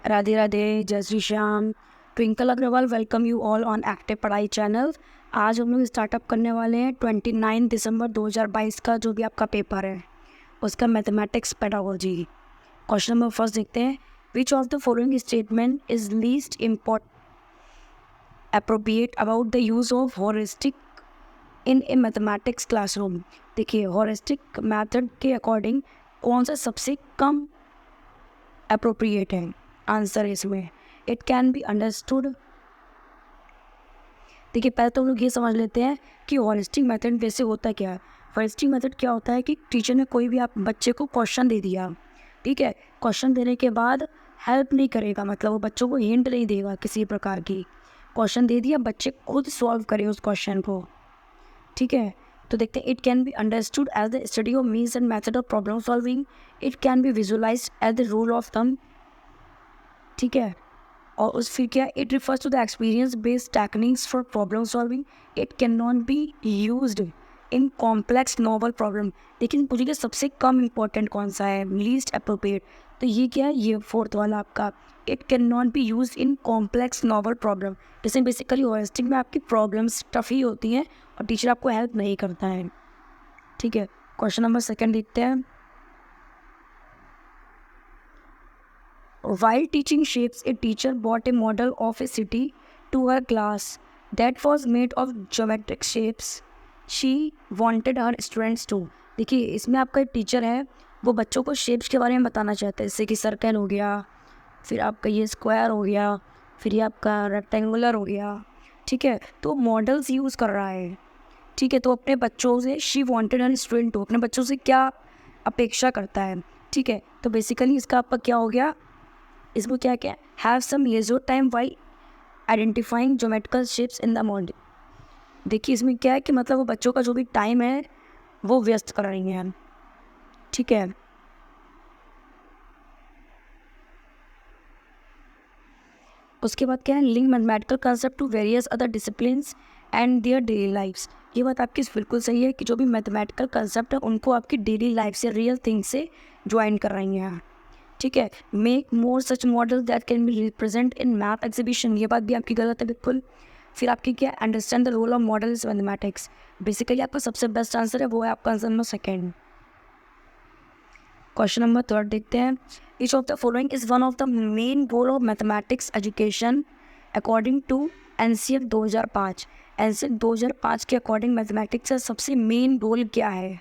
राधे राधे, जय Shri Shyam. Twinkle Agarwal welcome you all on active Padhai channel. आज हम लोग स्टार्टअप करने वाले हैं 29 दिसंबर 2022 का जो भी आपका पेपर है उसका mathematics pedagogy. Question number first देखते हैं, which of the following statement is least appropriate about the use of heuristic in a mathematics classroom. देखिए, हॉरिस्टिक मैथड के अकॉर्डिंग कौन सा सबसे कम अप्रोप्रिएट है? आंसर इसमें इट कैन बी अंडरस्टूड। देखिए, पहले तो हम लोग ये समझ लेते हैं कि हॉलिस्टिक मेथड वैसे होता क्या है। हॉलिस्टिक मेथड क्या होता है कि टीचर ने कोई भी आप बच्चे को क्वेश्चन दे दिया, ठीक है। क्वेश्चन देने के बाद हेल्प नहीं करेगा, मतलब वो बच्चों को हिंट नहीं देगा किसी प्रकार की। क्वेश्चन दे दिया, बच्चे खुद सॉल्व करें उस क्वेश्चन को, ठीक है। तो देखते हैं, it can be understood as the study of means and method of problem solving. It can be visualised as the rule of thumb, ठीक है। और उस फिर क्या, it refers to the experience based techniques for problem solving. It can not be used in complex novel problem. लेकिन पूछिए सबसे कम important कौन सा है, लीस्ट अप्रोप्रिएट, तो ये क्या है, ये फोर्थ वाला आपका, it can not B use in complex novel problem. जैसे बेसिकली होलिस्टिक में आपकी प्रॉब्लम्स टफ ही होती हैं और टीचर आपको हेल्प नहीं करता है, ठीक है। क्वेश्चन नंबर सेकेंड देखते हैं, while teaching shapes, a teacher brought a model of a city to her class that was made of geometric shapes. She wanted her students to। देखिए, इसमें आपका एक टीचर है, वो बच्चों को शेप्स के बारे में बताना चाहते हैं, जैसे कि सर्कल हो गया, फिर आपका ये स्क्वायर हो गया, फिर ये आपका रेक्टेंगुलर हो गया, ठीक है। तो मॉडल्स यूज़ कर रहा है, ठीक है। तो अपने बच्चों से she wanted her student to, अपने बच्चों से क्या अपेक्षा करता है, ठीक है। तो बेसिकली इसका आपका क्या हो गया, इसको क्या क्या have some leisure time by identifying geometrical shapes in the model. देखिए, इसमें क्या है कि मतलब वो बच्चों का जो भी टाइम है वो व्यस्त कर रही हैं, ठीक है। उसके बाद क्या है, link mathematical concept to various other disciplines and their daily lifes. ये बात आपकी बिल्कुल सही है कि जो भी मैथमेटिकल कंसेप्ट है उनको आपकी डेली लाइफ से, रियल थिंग से ज्वाइन कर रही हैं, ठीक है। Make more such model that can be represent in math exhibition, ये बात भी आपकी गलत है बिल्कुल। फिर आपकी क्या, understand the role of model is mathematics. Basically आपका सबसे बेस्ट आंसर है वो है आपका answer number second. Question number third देखते हैं, each of the following is one of the main goal of mathematics education according to NCF 2005। NCF 2005 के according mathematics का सबसे मेन गोल क्या है,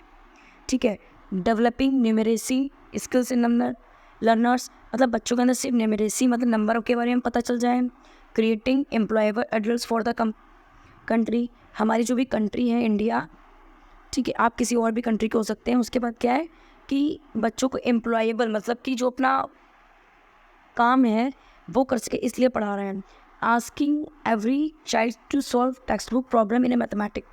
ठीक है। Developing numeracy skills in learners, मतलब बच्चों के अंदर सिर्फ न्यूमेरेसी मतलब नंबर के बारे में पता चल जाए। Creating employable adults for the country, हमारी जो भी कंट्री है इंडिया, ठीक है। आप किसी और भी कंट्री के हो सकते हैं। उसके बाद क्या है कि बच्चों को एम्प्लॉयबल मतलब कि जो अपना काम है वो कर सके, इसलिए पढ़ा रहे हैं। Asking every child to solve text book problem in a mathematic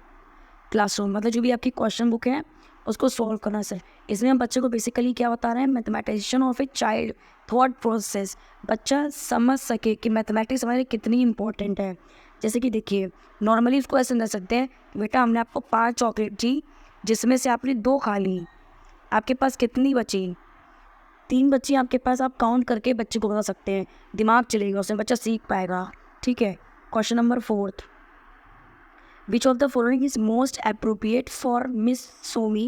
classroom, मतलब जो भी आपकी क्वेश्चन बुक है उसको सॉल्व करना सर। इसमें हम बच्चे को बेसिकली क्या बता रहे हैं, mathematician of a child thought process, बच्चा समझ सके कि मैथमेटिक्स हमारे लिए कितनी इंपॉर्टेंट है। जैसे कि देखिए, नॉर्मली उसको ऐसे समझ सकते हैं, बेटा हमने आपको 5 चॉकलेट दी जिसमें से आपने 2 खा ली, आपके पास कितनी बची, 3 बच्ची आपके पास, आप काउंट करके बच्चे को बता सकते हैं, दिमाग चलेगा उसमें, बच्चा सीख पाएगा, ठीक है। Question number fourth, which of the following is most appropriate for Miss Somi,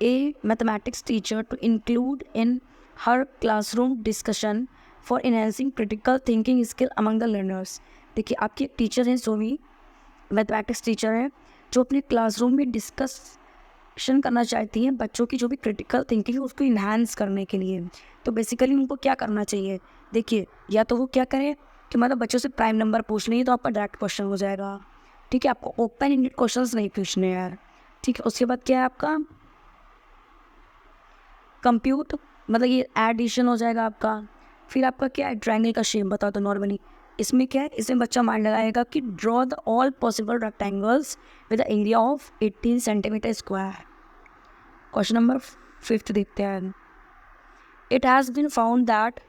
a mathematics teacher, to include in her classroom discussion for enhancing critical thinking skill among the learners। देखिए, आपकी टीचर हैं Somi, mathematics teacher हैं, जो अपने classroom में discussion करना चाहती हैं बच्चों की जो भी क्रिटिकल थिंकिंग है उसको इन्हांस करने के लिए। तो बेसिकली उनको क्या करना चाहिए, देखिए, या तो वो क्या करें कि मतलब बच्चों से प्राइम नंबर पूछ लें तो आपका डायरेक्ट क्वेश्चन हो जाएगा, ठीक है। आपको ओपन एंडेड क्वेश्चंस नहीं पूछने यार, ठीक है। उसके बाद क्या है आपका कंप्यूट, मतलब ये एडिशन हो जाएगा आपका। फिर आपका क्या है, ट्रायंगल का शेप बता दो नॉर्मली। इसमें क्या है, इसमें बच्चा मान लगाएगा कि draw the all possible rectangles with the area of 18 centimetre square. Question number 5 देखते हैं, it has been found that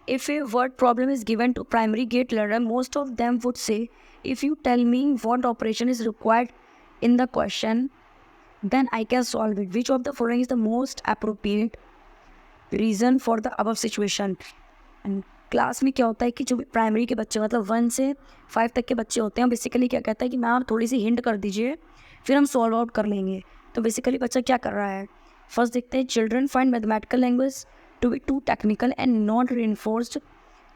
if a word problem is given to primary gate learner, most of them would say, if you tell me what operation is required in the question, then I can solve it. Which of the following is the most appropriate reason for the above situation? Class में क्या होता है कि जो भी primary के बच्चे मतलब 1 से 5 तक के बच्चे होते हैं, बेसिकली क्या कहता है कि मैम थोड़ी सी हिंट कर दीजिए फिर हम सॉल्व आउट कर लेंगे। तो बेसिकली बच्चा क्या कर रहा है, फर्स्ट देखते हैं, children find mathematical language to be too technical and not reinforced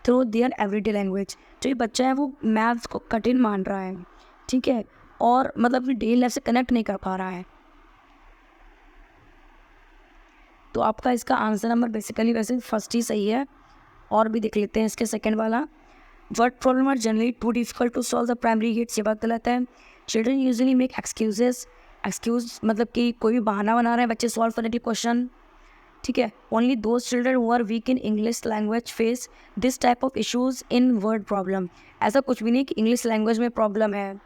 through their everyday language. जो ये बच्चा है वो मैथ्स को कठिन मान रहा है, ठीक है, और मतलब अपनी डेली लाइफ से कनेक्ट नहीं कर पा रहा है। तो आपका इसका आंसर नंबर बेसिकली वैसे फर्स्ट ही सही है। और भी देख लेते हैं इसके सेकंड वाला, word problem are generally too difficult to solve the primary gets, ये बात गलत है। चिल्ड्रन यूजुअली मेक एक्सक्यूज मतलब कि कोई भी बहाना बना रहे हैं बच्चे सॉल्व करने की क्वेश्चन, ठीक है। Only those children who are weak in English language face this type of issues in word problem. ऐसा कुछ भी नहीं कि इंग्लिश लैंग्वेज में प्रॉब्लम है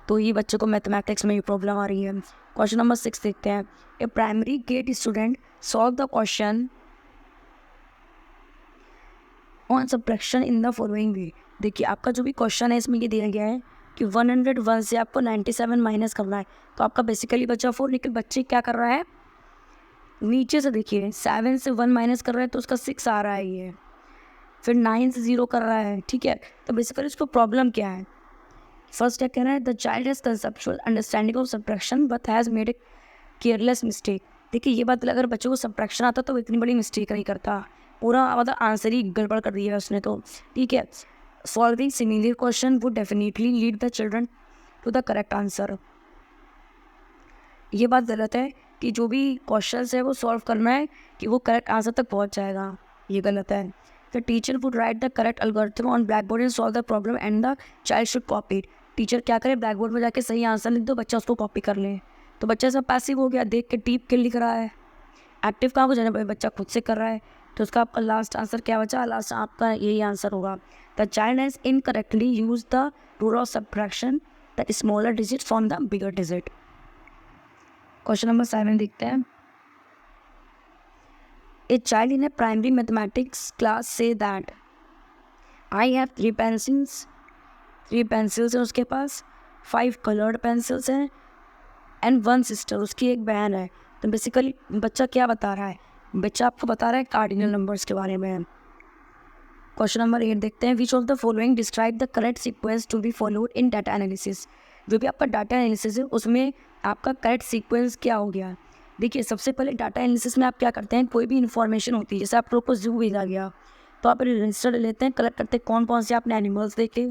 तो ये बच्चों को मैथमेटिक्स में भी प्रॉब्लम आ रही है। क्वेश्चन नंबर 6 देखते हैं, a primary grade student solve the question on subtraction in the following way. देखिए आपका जो भी क्वेश्चन है इसमें ये दिया गया है कि 101 से आपको 97 माइनस करना है, तो आपका बेसिकली बचा 4, लेकिन बच्चे क्या कर रहा है, नीचे से देखिए 7 से 1 माइनस कर रहा है तो उसका 6 आ रहा है ये, फिर 9 से 0 कर रहा है, ठीक है। तो बेसिकली उसको प्रॉब्लम क्या है, फर्स्ट क्या कह रहा है, the child has conceptual understanding of subtraction but has made a careless mistake. देखिए ये बात, अगर बच्चों को सब्ट्रैक्शन आता तो इतनी बड़ी मिस्टेक नहीं करता, पूरा मतलब आंसर ही गड़बड़ कर दिया है उसने तो, ठीक है। Solving similar question would definitely lead the children to the correct answer. ये बात गलत है कि जो भी क्वेश्चन है वो सॉल्व करना है कि वो करेक्ट आंसर तक पहुंच जाएगा, ये गलत है। The teacher would write the correct algorithm on black board and solve the problem and the child should copy it. Teacher क्या करे, ब्लैक बोर्ड में जाके सही आंसर लिख दो, बच्चा उसको कॉपी कर ले। तो बच्चा सब पैसिव हो गया, देख के टीप के लिख रहा है, एक्टिव कहाँ हो जाना भाई, बच्चा खुद से कर रहा है। तो उसका आपका लास्ट आंसर क्या बचा, लास्ट आपका यही आंसर होगा, the child has incorrectly use the rule of subtraction the smaller digit from the bigger digit. Question number 7 देखते हैं, a child in A primary mathematics class say that I have 3 pencils हैं उसके पास, 5 coloured pencils हैं and 1 sister, उसकी एक बहन है। तो बेसिकली बच्चा क्या बता रहा है, बच्चा आपको बता रहा है कार्डिनल नंबर्स के बारे में। क्वेश्चन नंबर 8 देखते हैं, which of the following describe the correct sequence to be followed in data analysis. जो भी आपका डाटा एनालिसिस है उसमें आपका करेक्ट सीक्वेंस क्या हो गया। देखिए सबसे पहले डाटा एनालिसिस में आप क्या करते हैं, कोई भी इन्फॉर्मेशन होती है, जैसे आप लोग को जू भेजा गया तो आप रजिस्टर लेते हैं, कलेक्ट करते हैं कौन कौन से आपने एनिमल्स देखे,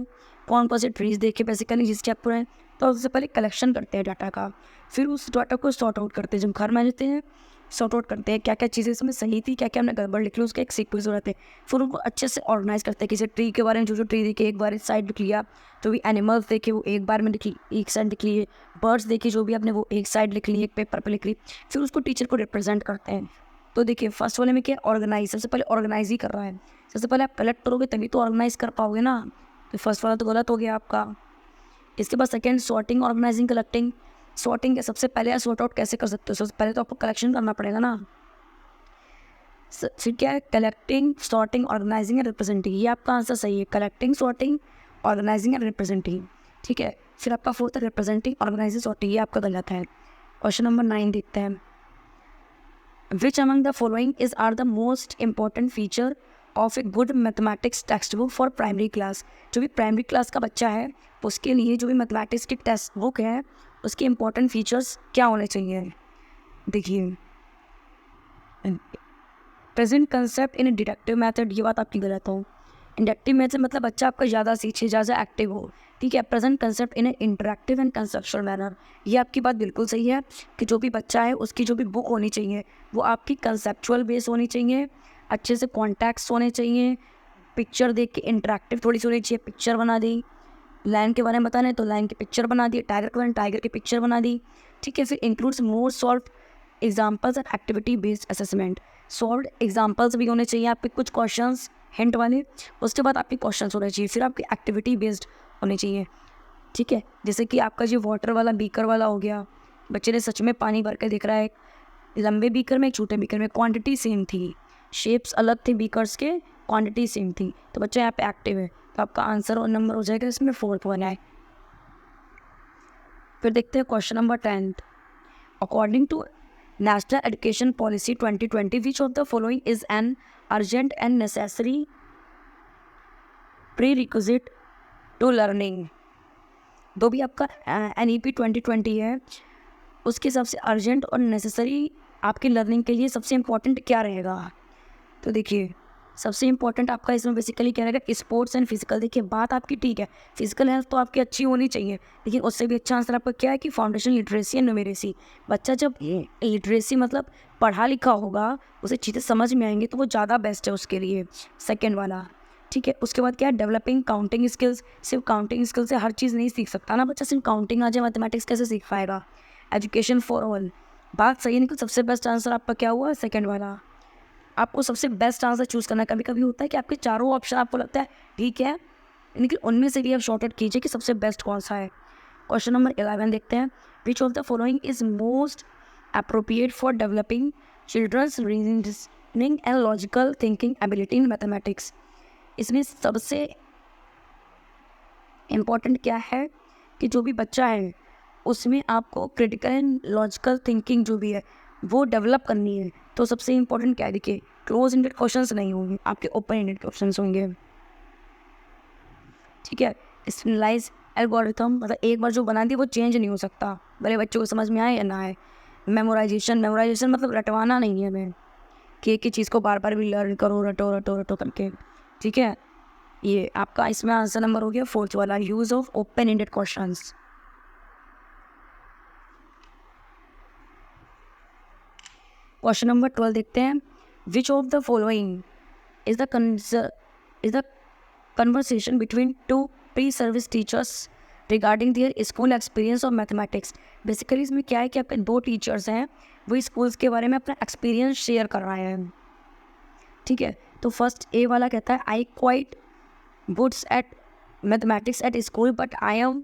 कौन कौन से ट्रीज देखे, बेसिकली जिसके आपको हैं, तो सबसे पहले कलेक्शन करते हैं डाटा का, फिर उस डाटा को सॉर्ट आउट करते हैं। जब घर में जाते हैं सॉर्ट आउट करते हैं क्या क्या चीज़ें इसमें सही थी, क्या क्या हमने गड़बड़ लिख ली, उसका एक सीक्वेंस हो जाते हैं। फिर उनको अच्छे से ऑर्गेनाइज करते हैं, किसी ट्री के बारे में जो ट्री देखे एक बार इस साइड लिख लिया, जो भी एनिमल्स देखे वो एक बार में लिख ली, एक साइड लिख लिए, बर्ड्स देखे जो भी आपने वो एक साइड लिख ली, एक पेपर पर लिख ली, फिर उसको टीचर को रिप्रेजेंट करते हैं। तो देखिए फर्स्ट वाले में क्या ऑर्गेनाइज, सबसे पहले ऑर्गेनाइज ही कर रहा है, सबसे पहले आप कलेक्ट करोगे तभी तो ऑर्गेनाइज कर पाओगे ना, तो फर्स्ट वाला तो गलत हो गया आपका। इसके बाद second sorting organizing collecting, sorting के सबसे पहले आप सॉर्ट आउट कैसे कर सकते हो, सबसे पहले तो आपको कलेक्शन करना पड़ेगा ना, फिर क्या है collecting sorting organizing and representing, ये आपका आंसर सही है, collecting sorting organizing and representing, ठीक है। फिर आपका फोर्थ है रिप्रेजेंटिंग ऑर्गेनाइजिंग सॉर्टिंग, ये आपका गलत है। क्वेश्चन नंबर 9 देखते हैं, which among the following is are the most important feature of a good mathematics text book for primary class. जो भी प्राइमरी क्लास का बच्चा है उसके लिए जो भी मैथमेटिक्स की टेक्स्ट बुक है उसके इंपॉर्टेंट फीचर्स क्या होने चाहिए। देखिए present concept in deductive method, ये बात आपकी गलत हो, इंडक्टिव मेथड मतलब बच्चा आपका ज़्यादा सीखे, ज़्यादा एक्टिव हो, ठीक है। Present concept in interactive and conceptual manner, ये आपकी बात बिल्कुल सही है कि जो भी बच्चा है उसकी जो भी बुक होनी चाहिए वो आपकी कंसेप्चुअल बेस होनी चाहिए, अच्छे से कॉन्टैक्ट्स होने चाहिए, पिक्चर देख के इंटरेक्टिव थोड़ी सी होनी चाहिए, पिक्चर बना दी, लाइन के बारे में बताना है तो लाइन की पिक्चर बना दी, टाइगर के बारे में टाइगर की पिक्चर बना दी, ठीक है। फिर includes more solve examples and activity based assessment, solve examples भी होने चाहिए आपके कुछ क्वेश्चंस हिंट वाले, उसके बाद आपके क्वेश्चंस होने चाहिए, फिर आपकी एक्टिविटी बेस्ड होने चाहिए, ठीक है। जैसे कि आपका जो वाटर वाला बीकर वाला हो गया, बच्चे ने सच में पानी भर के दिख रहा है, लंबे बीकर में एक छोटे बीकर में क्वांटिटी सेम थी, शेप्स अलग थे बीकर्स के, क्वांटिटी सेम थी, तो बच्चा यहाँ पे एक्टिव है, तो आपका आंसर और नंबर हो जाएगा इसमें 4th वन है। फिर देखते हैं question number 10, according to national education policy 2020 which of the following is an urgent and necessary prerequisite to learning. जो भी आपका NEP 2020 है उसके हिसाब से अर्जेंट और नेसेसरी आपकी लर्निंग के लिए सबसे इम्पोर्टेंट क्या रहेगा। तो देखिए सबसे इम्पोर्टेंट आपका इसमें बेसिकली क्या रहेगा, स्पोर्ट्स एंड फिजिकल। देखिए बात आपकी ठीक है, फिजिकल हेल्थ तो आपकी अच्छी होनी चाहिए, लेकिन उससे भी अच्छा आंसर आपका क्या है कि फाउंडेशन लिटरेसी एंड न्यूमेरेसी। बच्चा जब लिटरेसी मतलब पढ़ा लिखा होगा, उसे चीज़ें समझ में आएंगी तो वो ज़्यादा बेस्ट है उसके लिए, सेकेंड वाला। ठीक है, उसके बाद क्या है, डेवलपिंग काउंटिंग स्किल्स। सिर्फ काउंटिंग स्किल से हर चीज़ नहीं सीख सकता ना बच्चा, सिर्फ काउंटिंग आ जाए मैथमेटिक्स कैसे सीख पाएगा। एजुकेशन फॉर ऑल, बात सही है, लेकिन सबसे बेस्ट आंसर आपका क्या हुआ, सेकेंड वाला। आपको सबसे बेस्ट आंसर चूज़ करना है। कभी कभी होता है कि आपके चारों ऑप्शन आपको लगता है ठीक है, लेकिन उनमें से भी आप शॉर्ट आउट कीजिए कि सबसे बेस्ट कौन सा है। क्वेश्चन नंबर 11 देखते हैं, which of the following is most appropriate for developing children's reasoning and logical thinking ability in mathematics. इसमें सबसे इम्पॉर्टेंट क्या है कि जो भी बच्चा है उसमें आपको क्रिटिकल एंड लॉजिकल थिंकिंग जो भी है वो डेवलप करनी है। तो सबसे इम्पोर्टेंट क्या है, देखिए क्लोज एंडेड क्वेश्चंस नहीं होंगे, आपके ओपन एंडेड क्वेश्चंस होंगे। ठीक है, स्पेशलाइज एल्गोरिथम मतलब एक बार जो बना दी वो चेंज नहीं हो सकता, भले बच्चों को समझ में आए या ना आए। मेमोराइजेशन मतलब रटवाना नहीं है हमें कि एक ही चीज़ को बार बार भी लर्न करो, रटो रटो रटो करके। ठीक है, ये आपका इसमें आंसर नंबर हो गया फोर्थ वाला, use of open ended questions. Question number 12 देखते हैं, which of the following is the conversation between two pre service teachers regarding their school experience of mathematics. Basically इसमें क्या है कि आपके दो टीचर्स हैं, वो स्कूल्स के बारे में अपना एक्सपीरियंस शेयर कर रहे हैं। ठीक है, तो फर्स्ट ए वाला कहता है, I quite goods at mathematics at school but I am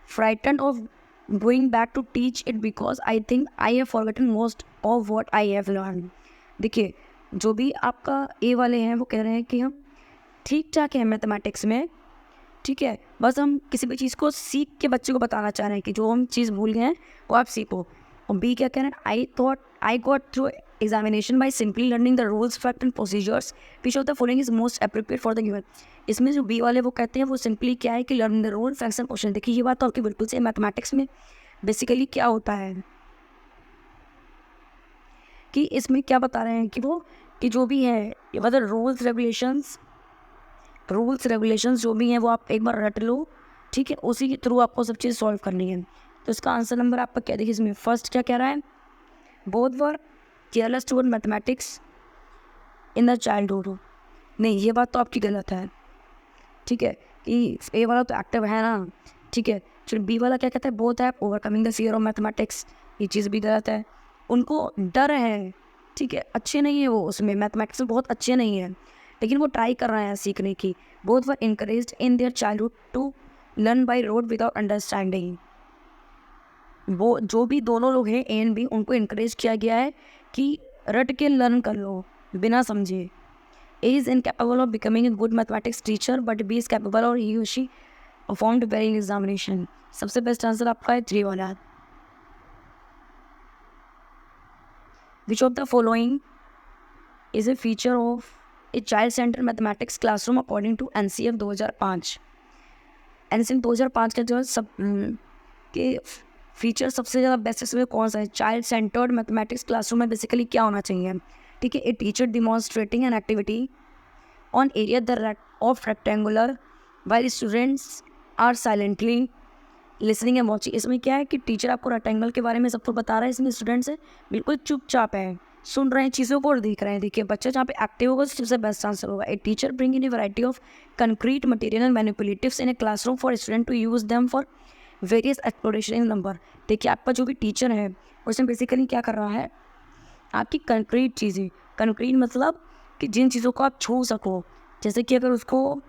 frighten of going back to teach it because I think I have forgotten most of what I have learn. देखिए जो भी आपका ए वाले हैं वो कह रहे हैं कि हम ठीक ठाक है मैथमेटिक्स में, ठीक है, बस हम किसी भी चीज़ को सीख के बच्चे को बताना चाह रहे हैं कि जो हम चीज़ भूल गए हैं वो आप सीखो। और बी क्या कह रहे हैं, I got through examination by simply learning the rules fact and procedures which of the following is most appropriate for the given. इसमें जो बी वाले वो कहते हैं वो सिंपली क्या है कि learning the rule facts and question. देखिए ये बात तो आपकी बिल्कुल से मैथमेटिक्स में बेसिकली क्या होता है कि इसमें क्या बता रहे हैं कि वो कि जो भी है ये मतलब रूल्स रेगुलेशंस जो भी हैं वो आप एक बार रट लो। ठीक है, उसी के थ्रू आपको सब चीज़ सॉल्व करनी है। तो इसका आंसर नंबर आपका क्या, देखिए इसमें फर्स्ट क्या कह रहा है, both were careless toward mathematics in the childhood. नहीं, ये बात तो आपकी गलत है। ठीक है, कि ए वाला तो एक्टिव है ना। ठीक है, चलो बी वाला क्या कहता है, बोथ है overcoming the fear of mathematics, ये चीज़ भी गलत है। उनको डर है, ठीक है, अच्छे नहीं है वो उसमें मैथमेटिक्स में बहुत अच्छे नहीं है, लेकिन वो ट्राई कर रहे हैं सीखने की। Both were encouraged in their childhood to learn by rote without understanding. वो जो भी दोनों लोग हैं ए एंड बी, उनको इनकरेज किया गया है कि रट के लर्न कर लो बिना समझे। A is incapable of becoming a good mathematics teacher, but B is capable or he or she performed well in examination. सबसे बेस्ट आंसर आपका है 3 वाला। Which of the following is a feature of a child-centered mathematics classroom according to NCF 2005? NCF 2005 का जो है सब के feature सबसे ज़्यादा बेस्ट इसमें कौन सा है, चाइल्ड सेंटर्ड मैथमेटिक्स क्लासरूम में बेसिकली क्या होना चाहिए। ठीक है, a teacher demonstrating an activity on area the of rectangular while students are silently listening and watching. इसमें क्या है कि टीचर आपको रेक्टेंगल के बारे में सबको बता रहा है, इसमें स्टूडेंट्स है बिल्कुल चुपचाप है, सुन रहे हैं चीज़ों को और देख रहे हैं। देखिए बच्चा जहाँ पे एक्टिव होगा सबसे बेस्ट आंसर होगा। A teacher bring in a variety of concrete material and manipulatives in a classroom for student to use them for various exploration in number. देखिए आपका जो भी टीचर है उसमें बेसिकली क्या कर रहा है, आपकी कंक्रीट चीज़ें, कंक्रीट मतलब कि जिन चीज़ों को आप छू सको, जैसे कि अगर उसको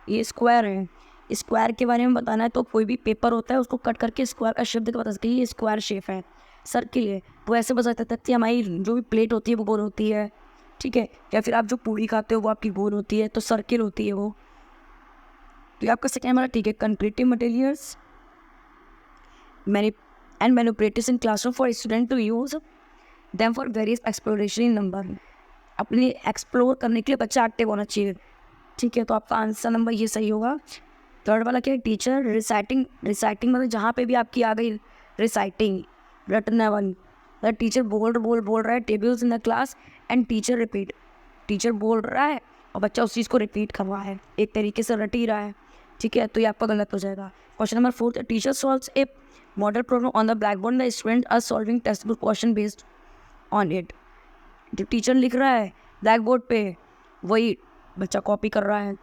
ये स्क्वायर है, स्क्वायर के बारे में बताना है तो कोई भी पेपर होता है उसको कट करके स्क्वायर का शेप देकर बता सकते हैं ये स्क्वायर शेप है, सर्किल है, वो ऐसे बता सकते हैं हमारी जो भी प्लेट होती है वो गोल होती है। ठीक है, या फिर आप जो पूरी खाते हो वो आपकी गोल होती है, तो सर्किल होती है वो। तो आपका सेकेंड वाला ठीक है, concretive materials and manipulatives in classroom for student to use them for various exploration in number. अपने एक्सप्लोर करने के लिए बच्चा एक्टिव होना चाहिए। ठीक है, तो आपका आंसर नंबर ये सही होगा। थर्ड वाला क्या है, टीचर रिसाइटिंग मतलब जहाँ पे भी आपकी आ गई रिसाइटिंग रटने वाली, द टीचर बोल रहा है tables in the class and teacher repeat, teacher बोल रहा है और बच्चा उस चीज़ को रिपीट कर रहा है, एक तरीके से रट ही रहा है। ठीक है, तो ये आपका गलत हो जाएगा। Question number 4, teacher solves a model problem on the black board, the student are solving text book question based on it. जो टीचर लिख रहा है ब्लैक बोर्ड पे वही बच्चा कॉपी कर रहा है,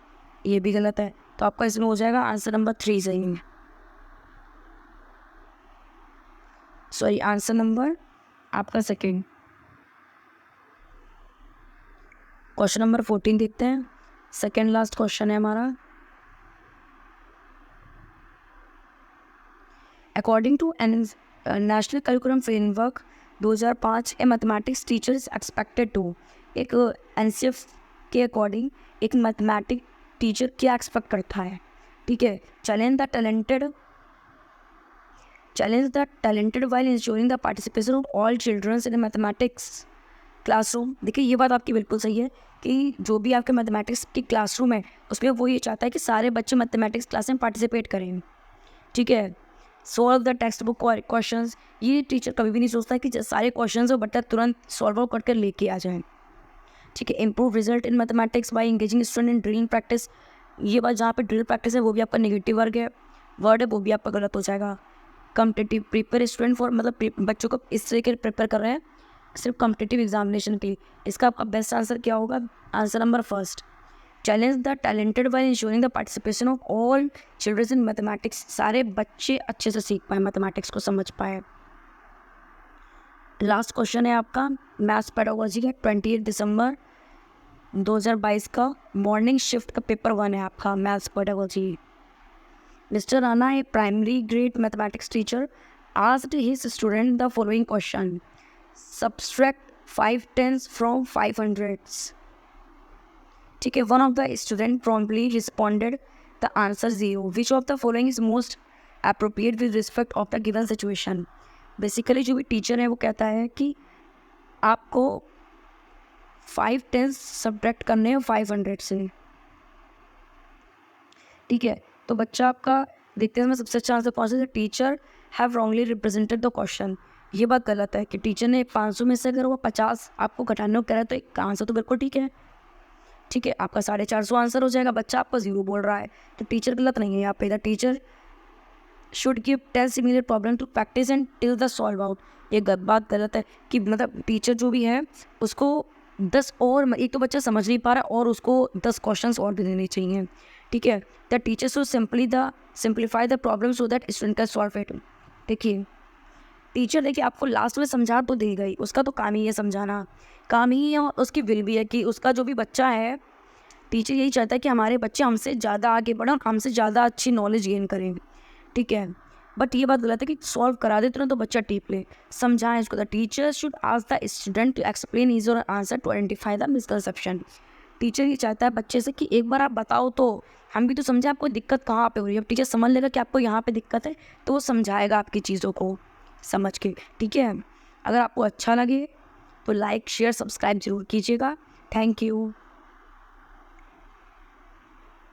ये भी गलत है। तो आपका इसमें हो जाएगा आंसर नंबर 3 सही है। सॉरी, आंसर नंबर आपका सेकेंड। क्वेश्चन नंबर 14 देखते हैं, सेकेंड लास्ट क्वेश्चन है हमारा। According to national curriculum framework 2005, a mathematics teacher is expected to, एक NCF के अकॉर्डिंग एक मैथमेटिक्स टीचर क्या एक्सपेक्ट करता है। ठीक है, challenge the talented while ensuring the participation of all childrens in mathematics classroom. देखिए, ये बात आपकी बिल्कुल सही है कि जो भी आपके मैथमेटिक्स की क्लासरूम है उसमें वो ये चाहता है कि सारे बच्चे मैथमेटिक्स क्लास में पार्टिसिपेट करें। ठीक है, solve the text book questions, ये टीचर कभी भी नहीं सोचता कि सारे क्वेश्चंस वो बच्चा तुरंत सॉल्व आउट करके लेके आ जाए। ठीक है, improve result in mathematics bye engaging student in drilling practice, ये बात जहाँ पे ड्रिल प्रैक्टिस है वो भी आपका नेगेटिव वर्ड है, वो भी आपका गलत हो जाएगा। कॉम्पिटिटिव प्रिपेयर स्टूडेंट फॉर, मतलब बच्चों को इस तरीके प्रिपेयर कर रहे हैं सिर्फ कॉम्पिटिटिव एग्जामिनेशन के लिए। इसका आपका बेस्ट आंसर क्या होगा, answer number first. Challenge the talented by ensuring the participation of all children in mathematics, सारे बच्चे अच्छे से सीख पाए, मैथमेटिक्स को समझ पाए। लास्ट क्वेश्चन है आपका मैथ्स पेडागोजी का 28 दिसंबर 2022 का मॉर्निंग शिफ्ट का पेपर 1 है आपका maths pedagogy. Mister Rana, a primary grade mathematics teacher, asked his student the following question: subtract 5 tens from 500s. ठीक है, one of the student promptly responded the answer 0. Which of the following is most appropriate with respect of the given situation? Basically जो भी teacher है वो कहता है कि आपको 5 tens सब्ट्रैक्ट करने हैं 500 से। ठीक है, तो बच्चा आपका देखते हैं सबसे अच्छा आंसर कौन सा है, teacher have wrongly represented the question. ये बात गलत है कि टीचर ने 500 में से अगर वो 50 आपको घटाने को कह रहा है तो एक आंसर तो बिल्कुल ठीक है। ठीक है, आपका 450 आंसर हो जाएगा, बच्चा आपको 0 बोल रहा है, तो टीचर गलत नहीं है यहाँ पे। The teacher should give 10 similar problem to practise and till the solve out. ये बात गलत है कि मतलब टीचर जो भी है उसको 10 और, एक तो बच्चा समझ नहीं पा रहा और उसको 10 क्वेश्चन और भी देने चाहिए। ठीक है, the teacher should simplify the problem so that student can solve it. देखिए, टीचर देखिए आपको लास्ट में समझा तो देगा ही, उसका तो काम ही है समझाना, काम ही है, और उसकी विल भी है कि उसका जो भी बच्चा है, टीचर यही चाहता है कि हमारे बच्चे हमसे ज़्यादा आगे बढ़ें और हमसे ज़्यादा अच्छी नॉलेज गेन करें। ठीक है, बट ये बात गलत है कि सॉल्व करा देते ना तो बच्चा टीप ले, समझाएं इसको। The teacher should ask the student to explain his or answer to identify the misconception. Teacher ये चाहता है बच्चे से कि एक बार आप बताओ तो हम भी तो समझे आपको दिक्कत कहाँ पे हो रही है। अब टीचर समझ लेगा कि आपको यहाँ पे दिक्कत है तो वो समझाएगा आपकी चीज़ों को समझ के। ठीक है, अगर आपको अच्छा लगे तो लाइक शेयर सब्सक्राइब जरूर कीजिएगा। Thank you.